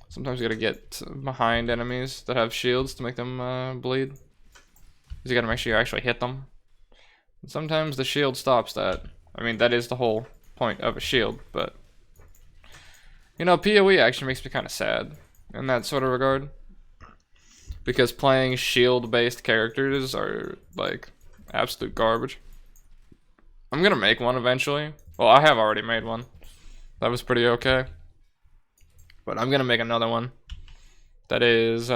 Speaker 1: Sometimes you gotta get behind enemies that have shields to make them bleed. Because you gotta make sure you actually hit them. And sometimes the shield stops that. I mean, that is the whole point of a shield, but... You know, PoE actually makes me kind of sad in that sort of regard. Because playing shield-based characters are, like, absolute garbage. I'm gonna make one eventually. Well, I have already made one. That was pretty okay. But I'm gonna make another one that is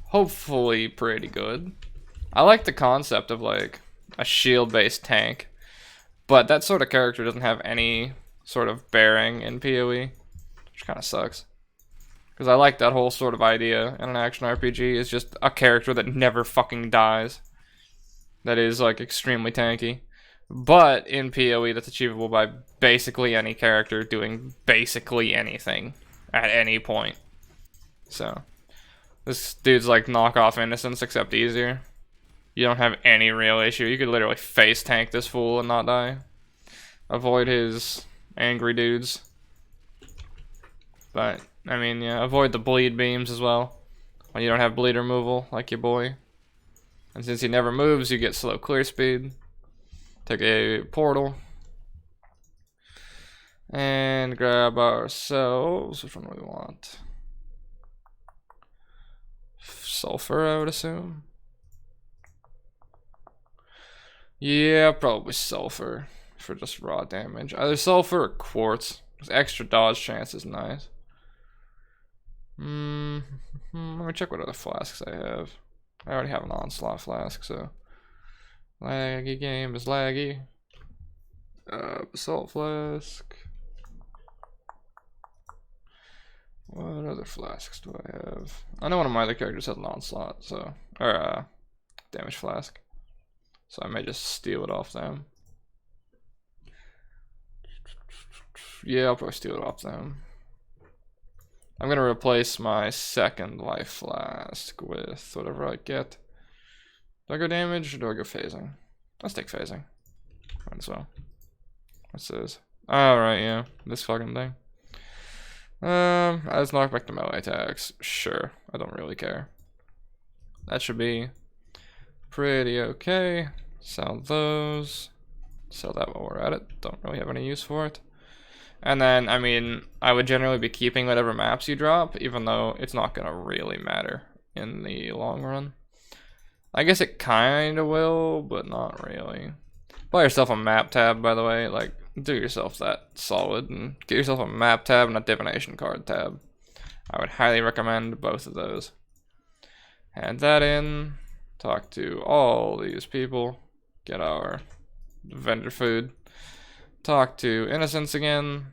Speaker 1: hopefully pretty good. I like the concept of like a shield-based tank, but that sort of character doesn't have any sort of bearing in PoE, which kind of sucks. Because I like that whole sort of idea in an action RPG is just a character that never fucking dies. That is like extremely tanky. But in PoE, that's achievable by basically any character doing basically anything at any point. So, this dude's like knockoff Innocence, except easier. You don't have any real issue. You could literally face tank this fool and not die. Avoid his angry dudes. But, I mean, yeah, avoid the bleed beams as well. When you don't have bleed removal, like your boy. And since he never moves, you get slow clear speed. Take a portal. And grab ourselves. Which one do we want? Sulfur, I would assume. Yeah, probably sulfur for just raw damage. Either sulfur or quartz. Because extra dodge chance is nice. Let me check what other flasks I have. I already have an onslaught flask, so. Laggy game is laggy. Basalt flask. What other flasks do I have? I know one of my other characters has an onslaught, so or damage flask. So I may just steal it off them. Yeah, I'll probably steal it off them. I'm gonna replace my second life flask with whatever I get. Do I go damage or do I go phasing? Let's take phasing. Might as well. What's this? Alright, yeah. This fucking thing. Let's knock back the melee attacks. Sure. I don't really care. That should be pretty okay. Sell those. Sell that while we're at it. Don't really have any use for it. And then, I mean, I would generally be keeping whatever maps you drop, even though it's not gonna really matter in the long run. I guess it kinda will, but not really. Buy yourself a map tab, by the way. Like, do yourself that solid and get yourself a map tab and a divination card tab. I would highly recommend both of those. Add that in. Talk to all these people. Get our vendor food. Talk to innocents again.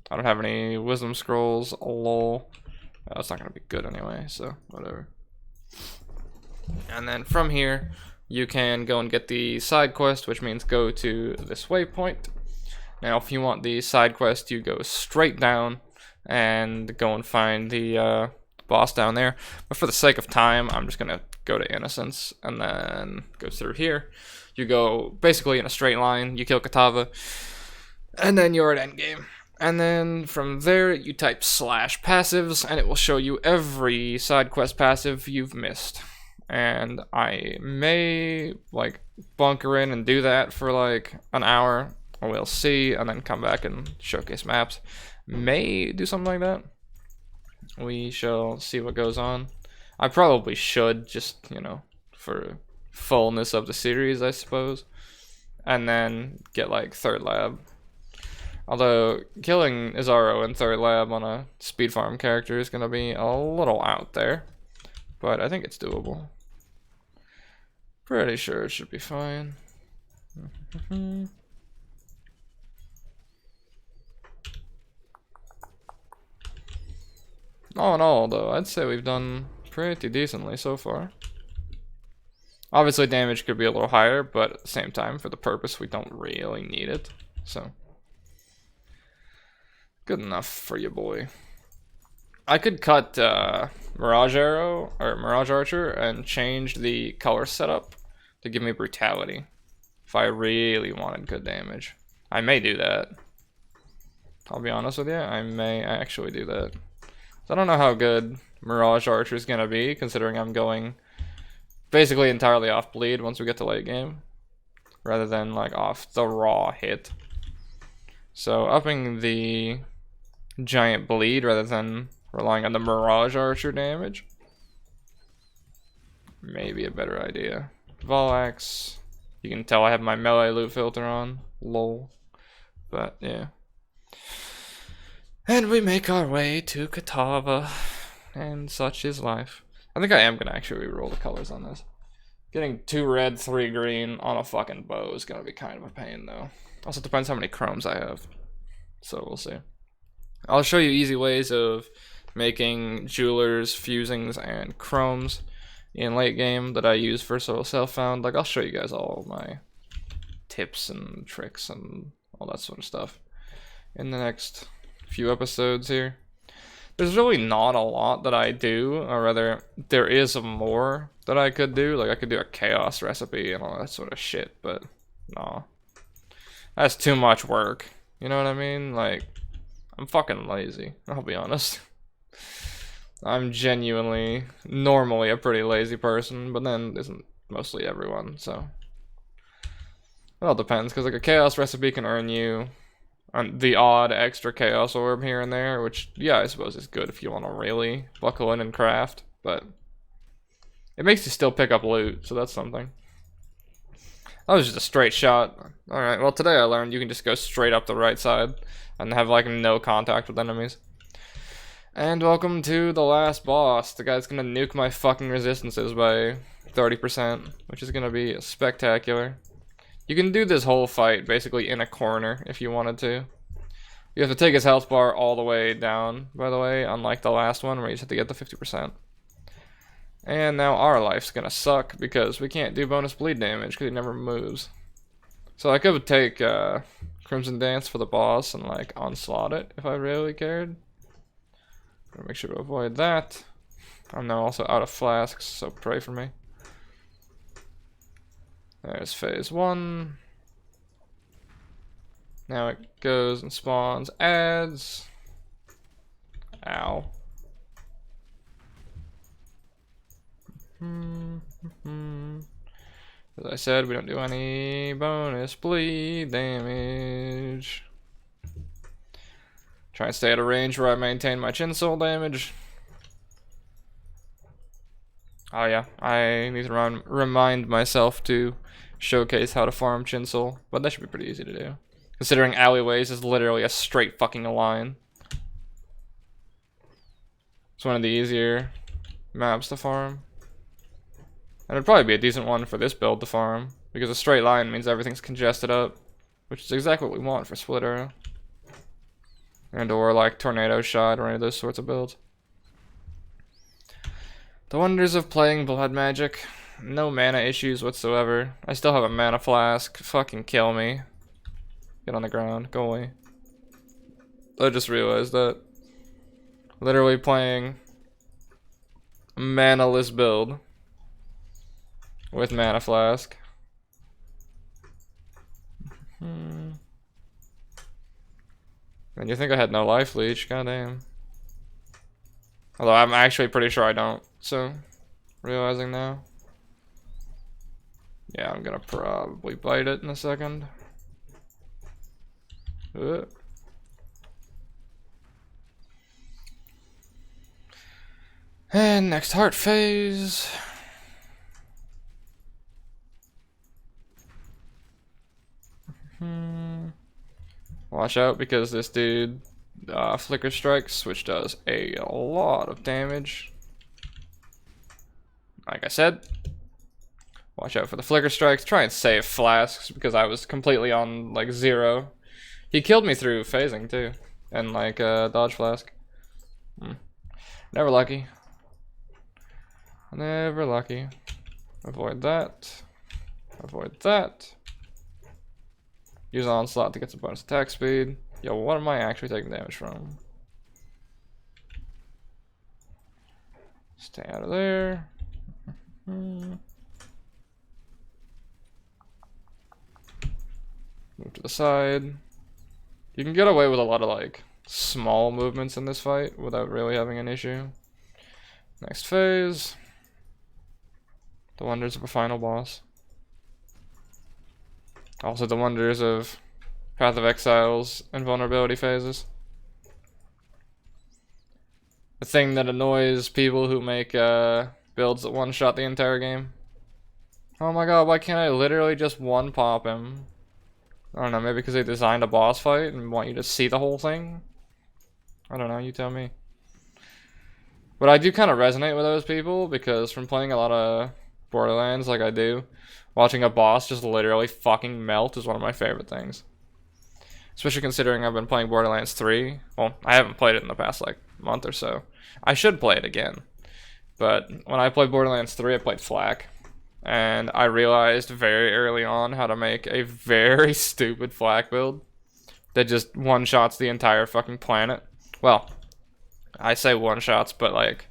Speaker 1: I don't have any wisdom scrolls. Lol. It's not gonna be good anyway, so whatever. And then from here, you can go and get the side quest, which means go to this waypoint. Now, if you want the side quest, you go straight down and go and find the boss down there. But for the sake of time, I'm just gonna go to innocence and then go through here. You go basically in a straight line. You kill Katava, and then you're at endgame. And then from there, you type /passives, and it will show you every side quest passive you've missed. And I may like bunker in and do that for like an hour. We'll see, and then come back and showcase maps. May do something like that. We shall see what goes on. I probably should, just, you know, for fullness of the series, I suppose. And then get like third lab. Although killing Izaro in third lab on a speed farm character is gonna be a little out there, but I think it's doable. Pretty sure it should be fine. All in all, though, I'd say we've done pretty decently so far. Obviously, damage could be a little higher, but at the same time, for the purpose, we don't really need it. So, good enough for you, boy. I could cut Mirage Arrow or Mirage Archer and change the color setup to give me brutality if I really wanted good damage. I may do that. I'll be honest with you, I may actually do that. So I don't know how good Mirage Archer is gonna be, considering I'm going basically entirely off bleed once we get to late game, rather than like off the raw hit. So upping the giant bleed rather than relying on the Mirage Archer damage may be a better idea. Volax, you can tell I have my melee loot filter on, lol. But yeah. And we make our way to Katava, and such is life. I think I am gonna actually reroll the colors on this. Getting 2 red, 3 green on a fucking bow is gonna be kind of a pain though. Also depends how many chromes I have, so we'll see. I'll show you easy ways of making jewelers, fusings, and chromes in late game that I use for solo self-found. Like, I'll show you guys all my tips and tricks and all that sort of stuff in the next few episodes here. There's really not a lot that I do, or rather, there is more that I could do. Like, I could do a chaos recipe and all that sort of shit, but no. That's too much work. You know what I mean? Like, I'm fucking lazy, I'll be honest. I'm genuinely, normally a pretty lazy person, but then isn't mostly everyone, so. It all depends, because like a chaos recipe can earn you the odd extra chaos orb here and there, which, yeah, I suppose is good if you want to really buckle in and craft, but it makes you still pick up loot, so that's something. That was just a straight shot. Alright, well today I learned you can just go straight up the right side and have like no contact with enemies. And welcome to the last boss. The guy's gonna nuke my fucking resistances by 30%, which is gonna be spectacular. You can do this whole fight basically in a corner if you wanted to. You have to take his health bar all the way down, by the way, unlike the last one where you just have to get the 50%. And now our life's gonna suck because we can't do bonus bleed damage because he never moves. So I could take Crimson Dance for the boss and like onslaught it if I really cared. Gotta make sure to avoid that. I'm now also out of flasks, so pray for me. There's phase 1. Now it goes and spawns ads. Ow. As I said, we don't do any bonus bleed damage. Try and stay at a range where I maintain my chin soul damage. Oh yeah, I need to remind myself to showcase how to farm chin soul, but that should be pretty easy to do. Considering alleyways is literally a straight fucking line. It's one of the easier maps to farm. And it'd probably be a decent one for this build to farm, because a straight line means everything's congested up, which is exactly what we want for split arrow. And or like tornado shot or any of those sorts of builds. The wonders of playing blood magic. No mana issues whatsoever. I still have a mana flask. Fucking kill me. Get on the ground. Go away. I just realized that. Literally playing a mana-less build. With mana flask. And you think I had no life leech? Goddamn. Although I'm actually pretty sure I don't. So, realizing now. Yeah, I'm gonna probably bite it in a second. And next heart phase. Watch out because this dude flicker strikes, which does a lot of damage. Like I said, watch out for the flicker strikes. Try and save flasks because I was completely on like 0. He killed me through phasing too, and like dodge flask. Never lucky. Never lucky. Avoid that. Avoid that. Use onslaught to get some bonus attack speed. Yo, what am I actually taking damage from? Stay out of there. Move to the side. You can get away with a lot of like small movements in this fight without really having an issue. Next phase. The wonders of a final boss. Also the wonders of Path of Exile's invulnerability phases. The thing that annoys people who make builds that one-shot the entire game. Oh my god, why can't I literally just one-pop him? I don't know, maybe because they designed a boss fight and want you to see the whole thing? I don't know, you tell me. But I do kind of resonate with those people because from playing a lot of Borderlands like I do, watching a boss just literally fucking melt is one of my favorite things. Especially considering I've been playing Borderlands 3. Well, I haven't played it in the past like month or so. I should play it again. But when I played Borderlands 3, I played Flak. And I realized very early on how to make a very stupid Flak build that just one-shots the entire fucking planet. Well, I say one-shots, but like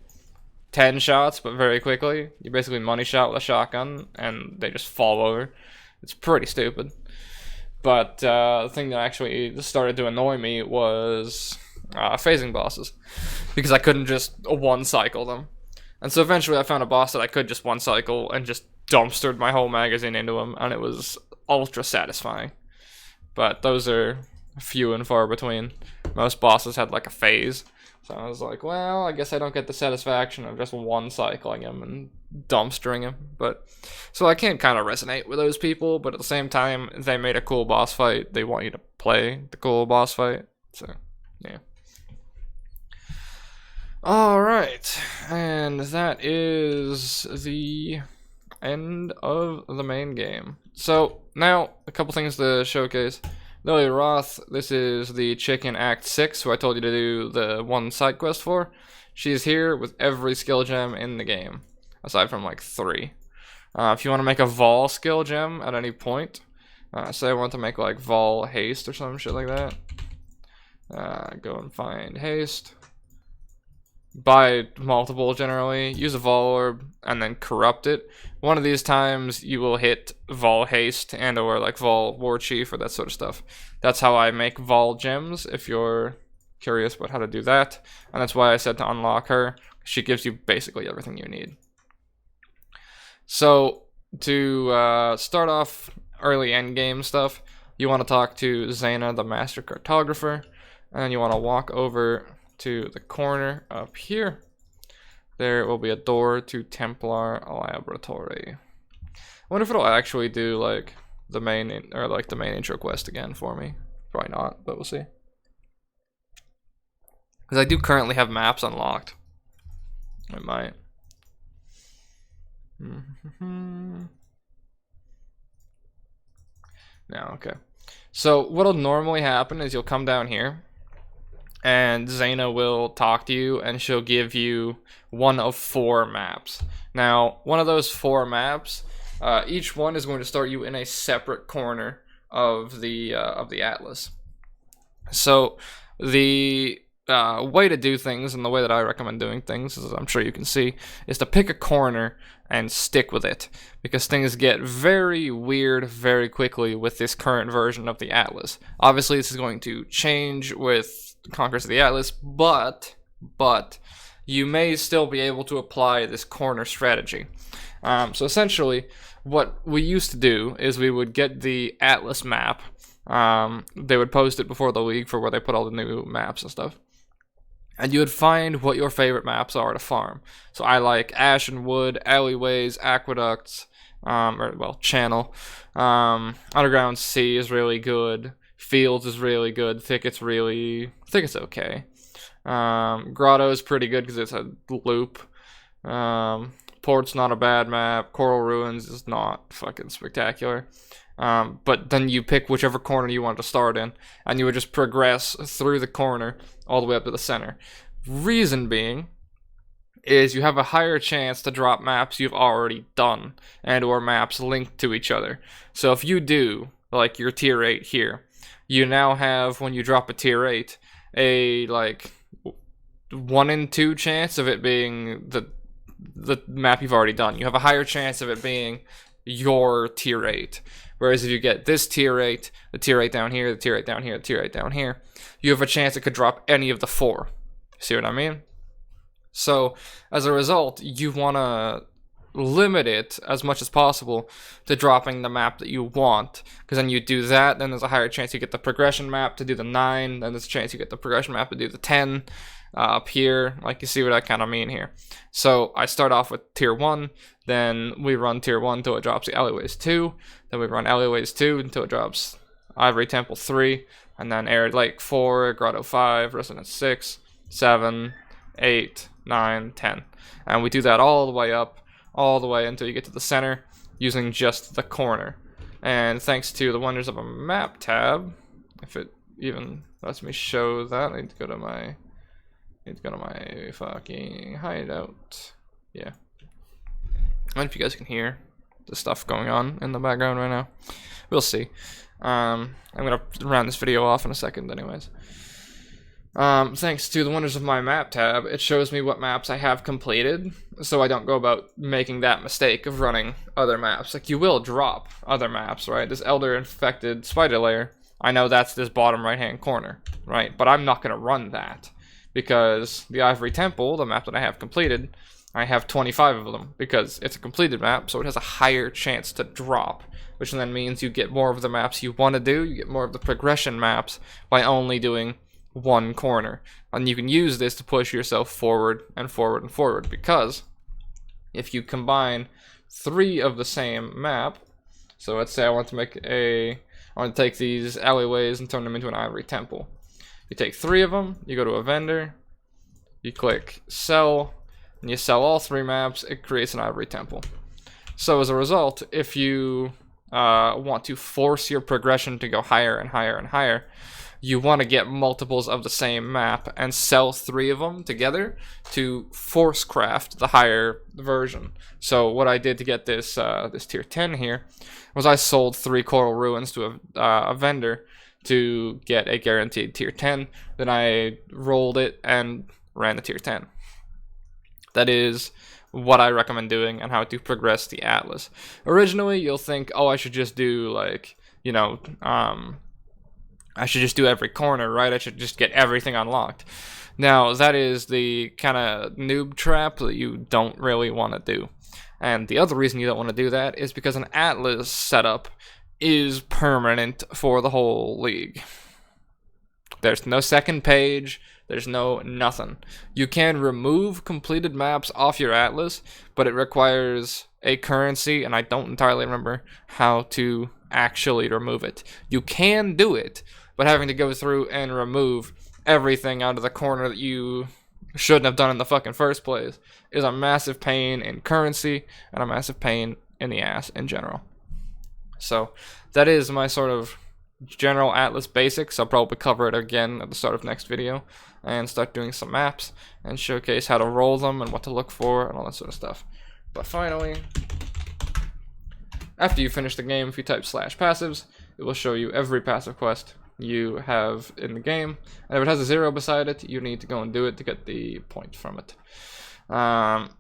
Speaker 1: 10 shots, but very quickly. You basically money shot with a shotgun, and they just fall over. It's pretty stupid. But the thing that actually started to annoy me was phasing bosses, because I couldn't just one-cycle them. And so eventually I found a boss that I could just one-cycle and just dumpstered my whole magazine into him, and it was ultra satisfying. But those are few and far between. Most bosses had like a phase. So I was like, well, I guess I don't get the satisfaction of just one-cycling him and dumpstering him. But so I can kind of resonate with those people, but at the same time, they made a cool boss fight. They want you to play the cool boss fight. So, yeah. Alright, and that is the end of the main game. So, now, a couple things to showcase. Lily Roth, this is the chick in Act 6, who I told you to do the one side quest for. She's here with every skill gem in the game, aside from like 3. If you want to make a Vol skill gem at any point, Say I want to make like vol haste or some shit like that. Go and find haste. Buy multiple generally. Use a vol orb and then corrupt it. One of these times you will hit vol haste and or like vol war chief or that sort of stuff. That's how I make vol gems if you're curious about how to do that. And that's why I said to unlock her. She gives you basically everything you need. So to start off early endgame stuff, you want to talk to Zaina, the master cartographer, and you want to walk over to the corner up here. There will be a door to Templar Laboratory. I wonder if it'll actually do like the main intro quest again for me. Probably not, but we'll see. Because I do currently have maps unlocked. I might. Now, okay. So what'll normally happen is you'll come down here, and Zaina will talk to you, and she'll give you one of 4 maps. Now, one of those 4 maps, each one is going to start you in a separate corner of the atlas. So the way to do things, and the way that I recommend doing things, as I'm sure you can see, is to pick a corner and stick with it, because things get very weird very quickly with this current version of the atlas. Obviously, this is going to change with Conquest of the Atlas, but you may still be able to apply this corner strategy. So essentially, what we used to do is we would get the Atlas map. They would post it before the league for where they put all the new maps and stuff. And you would find what your favorite maps are to farm. So I like Ash and Wood, Alleyways, Aqueducts, Channel. Underground Sea is really good. Fields is really good. Thicket's okay. Grotto's pretty good because it's a loop. Port's not a bad map. Coral Ruins is not fucking spectacular. But then you pick whichever corner you want to start in, and you would just progress through the corner all the way up to the center. Reason being is you have a higher chance to drop maps you've already done and or maps linked to each other. So if you do like your tier 8 here, you now have, when you drop a tier 8, a like 1 in 2 chance of it being the map you've already done. You have a higher chance of it being your tier 8. Whereas if you get this tier 8, the tier 8 down here, the tier 8 down here, the tier 8 down here, you have a chance it could drop any of the 4. See what I mean? So as a result, you want to limit it as much as possible to dropping the map that you want, because then you do that, then there's a higher chance you get the progression map to do the 9, then there's a chance you get the progression map to do the 10 up here. Like, you see what I kind of mean here. So I start off with tier 1, then we run tier 1 until it drops the Alleyways 2, then we run Alleyways 2 until it drops Ivory Temple 3, and then Arid Lake 4, Grotto 5, Resonance 6, 7, 8, 9, 10. And we do that all the way up, all the way until you get to the center, using just the corner. And thanks to the wonders of a map tab, if it even lets me show that, I need to go to my fucking hideout. Yeah. I don't know if you guys can hear the stuff going on in the background right now. We'll see. I'm gonna round this video off in a second anyways. Thanks to the wonders of my map tab, it shows me what maps I have completed, so I don't go about making that mistake of running other maps. Like, you will drop other maps, right? This Elder Infected Spider Lair, I know that's this bottom right-hand corner, right? But I'm not going to run that, because the Ivory Temple, the map that I have completed, I have 25 of them, because it's a completed map, so it has a higher chance to drop, which then means you get more of the maps you want to do, you get more of the progression maps by only doing one corner. And you can use this to push yourself forward and forward and forward, because if you combine 3 of the same map, so let's say I want to take these alleyways and turn them into an Ivory Temple. You take 3 of them, you go to a vendor, you click sell, and you sell all 3 maps, it creates an Ivory Temple. So as a result, if you want to force your progression to go higher and higher and higher, you want to get multiples of the same map and sell 3 of them together to force craft the higher version. So what I did to get this this tier 10 here was I sold 3 coral ruins to a vendor to get a guaranteed tier 10. Then I rolled it and ran the tier 10. That is what I recommend doing and how to progress the Atlas. Originally, you'll think, oh, I should just do like, you know, I should just do every corner, right? I should just get everything unlocked. Now, that is the kind of noob trap that you don't really want to do. And the other reason you don't want to do that is because an Atlas setup is permanent for the whole league. There's no second page. There's no nothing. You can remove completed maps off your Atlas, but it requires a currency, and I don't entirely remember how to actually remove it. You can do it, but having to go through and remove everything out of the corner that you shouldn't have done in the fucking first place is a massive pain in currency and a massive pain in the ass in general. So that is my sort of general Atlas basics. I'll probably cover it again at the start of next video and start doing some maps and showcase how to roll them and what to look for and all that sort of stuff. But finally, after you finish the game, if you type /passives, it will show you every passive quest you have in the game, and if it has a 0 beside it, you need to go and do it to get the point from it.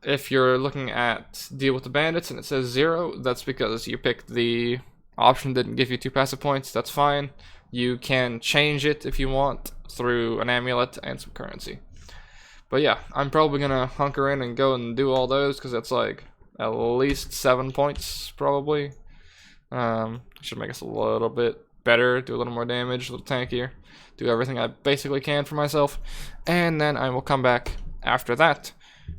Speaker 1: If you're looking at deal with the bandits and it says 0, that's because you picked the option that didn't give you 2 passive points. That's fine. You can change it if you want through an amulet and some currency. But yeah, I'm probably gonna hunker in and go and do all those because that's like at least 7 points probably. Should make us a little bit better, do a little more damage, a little tankier, do everything I basically can for myself, and then I will come back after that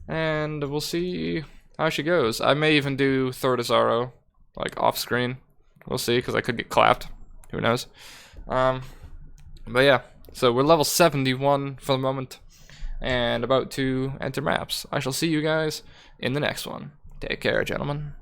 Speaker 1: and we'll see how she goes. I may even do third Azaro like off screen. We'll see, because I could get clapped. Who knows? But yeah, so we're level 71 for the moment, and about to enter maps. I shall see you guys in the next one. Take care, gentlemen.